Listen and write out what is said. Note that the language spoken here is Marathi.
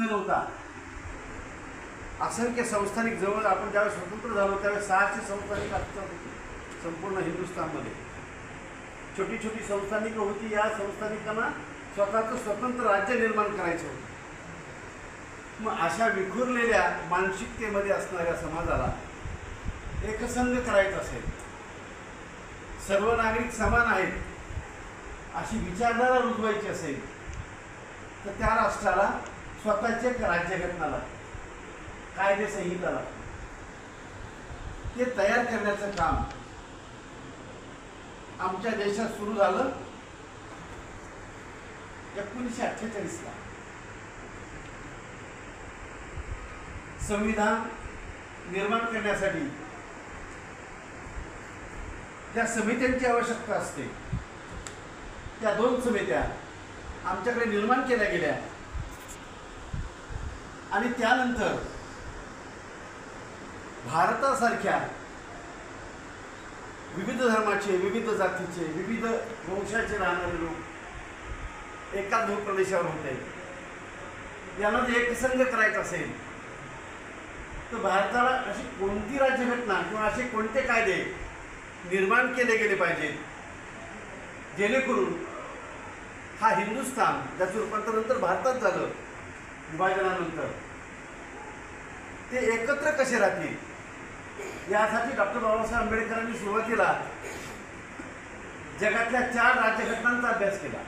नव्हता. असंख्य संस्थानिक जवळ आपण ज्यावेळेस स्वतंत्र झालो त्यावेळेस 600 संस्थानिक असतात संपूर्ण हिंदुस्थानमध्ये. छोटी छोटी संस्थानिकं होती. या संस्थानिकांना स्वतःचं स्वतंत्र राज्य निर्माण करायचं होतं. मग अशा विखुरलेल्या मानसिकतेमध्ये असणाऱ्या समाजाला एकसंघ करायचं असेल, सर्व नागरिक समान आहेत अशी विचारधारा रुजवायची असेल तर त्या राष्ट्राला स्वतःची एक राज्यघटना लागते, कायदेसंहिता लागते. ते तयार करण्याचं काम आमच्या देशात सुरू झालं 1948ला. संविधान निर्माण करण्यासाठी ज्या समित्यांची आवश्यकता असते त्या 2 समित्या आमच्याकडे निर्माण केल्या गेल्या आणि त्यानंतर भारतासारख्या विविध धर्माचे, विविध जातीचे, विविध वंशाचे राहणारे लोक एका भूप्रदेशावर होते. यांना जर एकसंघ करायचं असेल तर भारताला अशी कोणती राज्यघटना किंवा असे कोणते कायदे निर्माण केले गेले पाहिजेत जेणेकरून हा हिंदुस्थान, ज्याचं रूपांतर नंतर भारतात झालं विभाजनानंतर, ते एकत्र कसे राहतील यासाठी डॉक्टर बाबासाहेब आंबेडकरांनी सुरुवातीला जगातल्या 4 राज्यघटनांचा अभ्यास केला.